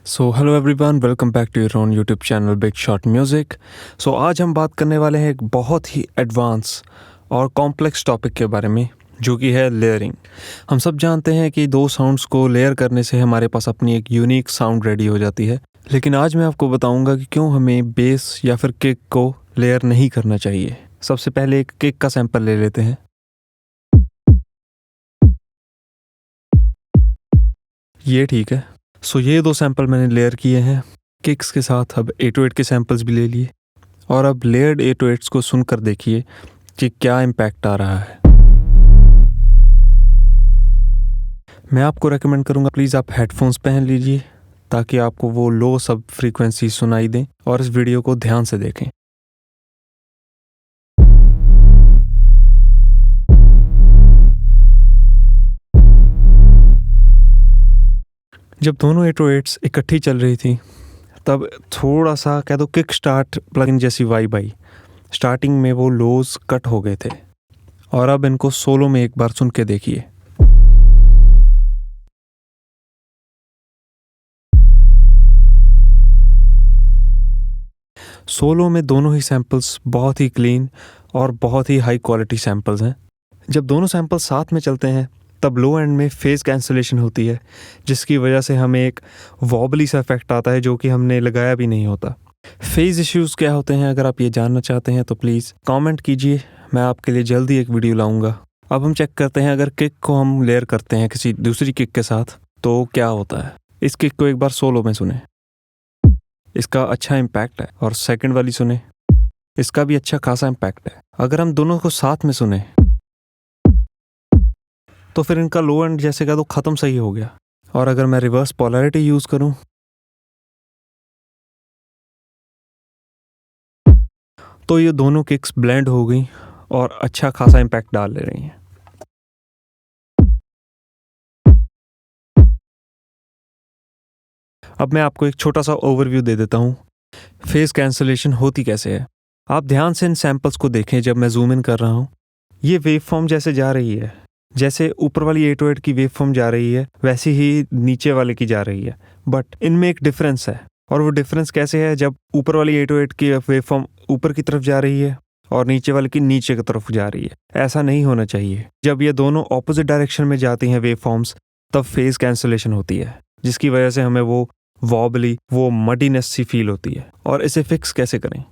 So hello everyone, welcome back to your own YouTube channel big shot music. So आज हम बात करने वाले हैं एक बहुत ही एडवांस और कॉम्प्लेक्स टॉपिक के बारे में, जो कि है लेयरिंग। हम सब जानते हैं कि दो साउंड्स को लेयर करने से हमारे पास अपनी एक यूनिक साउंड रेडी हो जाती है, लेकिन आज मैं आपको बताऊंगा कि क्यों हमें बेस या फिर किक को लेयर नहीं करना चाहिए। सबसे पहले एक किक का सैंपल ले लेते हैं। ये ठीक है। सो ये दो सैंपल मैंने लेयर किए हैं किक्स के साथ। अब 808 के सैंपल्स भी ले लिए और अब लेयर्ड 808s को सुनकर देखिए कि क्या इम्पैक्ट आ रहा है। मैं आपको रेकमेंड करूँगा प्लीज़ आप हेडफोन्स पहन लीजिए ताकि आपको वो लो सब फ्रीक्वेंसी सुनाई दें और इस वीडियो को ध्यान से देखें। जब दोनों 808s इकट्ठी चल रही थी तब थोड़ा सा कह दो किक स्टार्ट प्लगइन जैसी वाइब आई। स्टार्टिंग में वो लोज कट हो गए थे और अब इनको सोलो में एक बार सुन के देखिए। सोलो में दोनों ही सैंपल्स बहुत ही क्लीन और बहुत ही हाई क्वालिटी सैंपल्स हैं। जब दोनों सैंपल्स साथ में चलते हैं तब लो एंड में फेज कैंसलेशन होती है, जिसकी वजह से हमें एक वॉबली सा इफेक्ट आता है जो कि हमने लगाया भी नहीं होता। फेज इश्यूज़ क्या होते हैं, अगर आप ये जानना चाहते हैं तो प्लीज़ कमेंट कीजिए, मैं आपके लिए जल्दी एक वीडियो लाऊंगा। अब हम चेक करते हैं अगर किक को हम लेयर करते हैं किसी दूसरी किक के साथ तो क्या होता है। इस किक को एक बार सोलो में सुने, इसका अच्छा इम्पैक्ट है। और सेकंड वाली सुने, इसका भी अच्छा खासा इम्पैक्ट है। अगर हम दोनों को साथ में सुने तो फिर इनका लो एंड जैसे का तो ख़त्म सही हो गया। और अगर मैं रिवर्स पोलैरिटी यूज़ करूं तो ये दोनों किक्स ब्लेंड हो गई और अच्छा खासा इम्पैक्ट डाल ले रही हैं। अब मैं आपको एक छोटा सा ओवरव्यू दे देता हूँ फेज कैंसलेशन होती कैसे है। आप ध्यान से इन सैंपल्स को देखें। जब मैं जूम इन कर रहा हूँ ये वेव फॉर्म जैसे जा रही है, जैसे ऊपर वाली 808 की वेव फॉर्म जा रही है वैसी ही नीचे वाले की जा रही है, बट इनमें एक डिफरेंस है। और वो डिफरेंस कैसे है, जब ऊपर वाली 808 की वेव फॉर्म ऊपर की तरफ जा रही है और नीचे वाले की नीचे की तरफ जा रही है। ऐसा नहीं होना चाहिए। जब ये दोनों ऑपोजिट डायरेक्शन में जाती हैं वेव फॉर्म्स तब फेज कैंसलेशन होती है, जिसकी वजह से हमें वो वॉबली, वो मडीनेस सी फील होती है। और इसे फिक्स कैसे करें,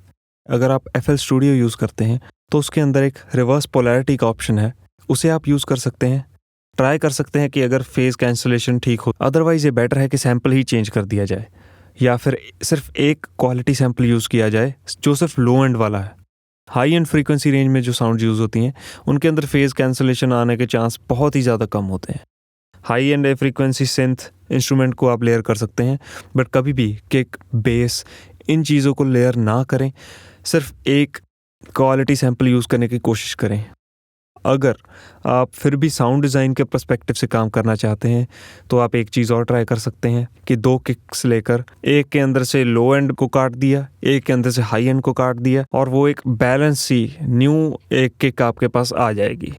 अगर आप FL स्टूडियो यूज़ करते हैं तो उसके अंदर एक रिवर्स पोलैरिटी का ऑप्शन है, उसे आप यूज़ कर सकते हैं। ट्राई कर सकते हैं कि अगर फेज कैंसलेशन ठीक हो, अदरवाइज ये बेटर है कि सैंपल ही चेंज कर दिया जाए या फिर सिर्फ एक क्वालिटी सैंपल यूज़ किया जाए जो सिर्फ लो एंड वाला है। हाई एंड फ्रीक्वेंसी रेंज में जो साउंड यूज़ होती हैं उनके अंदर फेज कैंसलेशन आने के चांस बहुत ही ज़्यादा कम होते हैं। High and frequency synth instrument को आप लेयर कर सकते हैं, बट कभी भी किक, बेस, इन चीज़ों को लेयर ना करें। सिर्फ एक क्वालिटी सैंपल यूज़ करने की कोशिश करें। अगर आप फिर भी साउंड डिज़ाइन के पर्सपेक्टिव से काम करना चाहते हैं तो आप एक चीज़ और ट्राई कर सकते हैं कि दो किक्स लेकर एक के अंदर से लो एंड को काट दिया, एक के अंदर से हाई एंड को काट दिया और वो एक बैलेंस सी न्यू एक किक आपके पास आ जाएगी।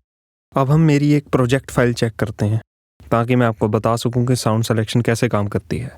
अब हम मेरी एक प्रोजेक्ट फाइल चेक करते हैं ताकि मैं आपको बता सकूं कि साउंड सिलेक्शन कैसे काम करती है।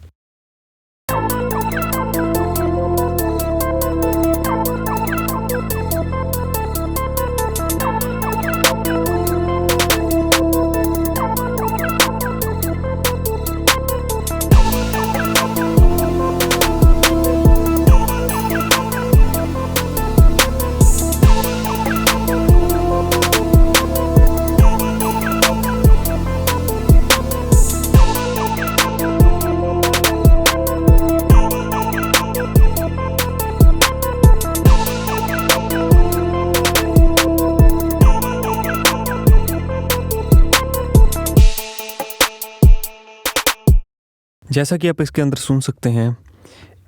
जैसा कि आप इसके अंदर सुन सकते हैं,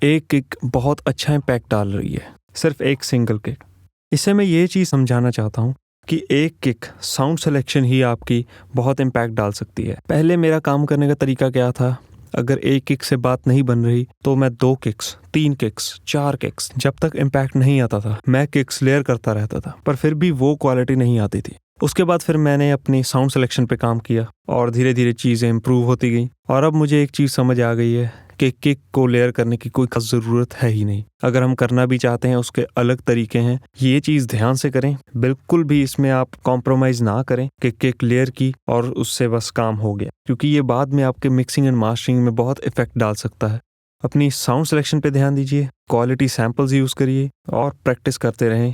एक किक बहुत अच्छा इम्पैक्ट डाल रही है, सिर्फ एक सिंगल किक। इससे मैं ये चीज़ समझाना चाहता हूँ कि एक किक साउंड सिलेक्शन ही आपकी बहुत इम्पैक्ट डाल सकती है। पहले मेरा काम करने का तरीका क्या था, अगर एक किक से बात नहीं बन रही तो मैं 2 किक्स, 3 किक्स, 4 किक्स, जब तक इम्पैक्ट नहीं आता था मैं किक्स लेयर करता रहता था, पर फिर भी वो क्वालिटी नहीं आती थी। उसके बाद फिर मैंने अपनी साउंड सिलेक्शन पे काम किया और धीरे धीरे चीज़ें इम्प्रूव होती गई। और अब मुझे एक चीज़ समझ आ गई है किक को लेयर करने की कोई खास ज़रूरत है ही नहीं। अगर हम करना भी चाहते हैं उसके अलग तरीके हैं, ये चीज़ ध्यान से करें। बिल्कुल भी इसमें आप कॉम्प्रोमाइज़ ना करें कि किक लेयर की और उससे बस काम हो गया, क्योंकि ये बाद में आपके मिक्सिंग एंड मास्टरिंग में बहुत इफेक्ट डाल सकता है। अपनी साउंड सिलेक्शन पे ध्यान दीजिए, क्वालिटी सैम्पल्स यूज़ करिए और प्रैक्टिस करते रहें।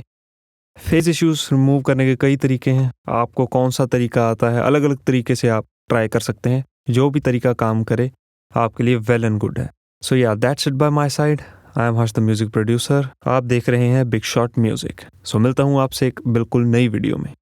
फेज इश्यूज रिमूव करने के कई तरीके हैं। आपको कौन सा तरीका आता है, अलग अलग तरीके से आप ट्राई कर सकते हैं। जो भी तरीका काम करे आपके लिए वेल एंड गुड है। सो या that's it by my side. I am Harsh the music producer. आप देख रहे हैं बिग शॉट म्यूजिक। सो मिलता हूँ आपसे एक बिल्कुल नई वीडियो में।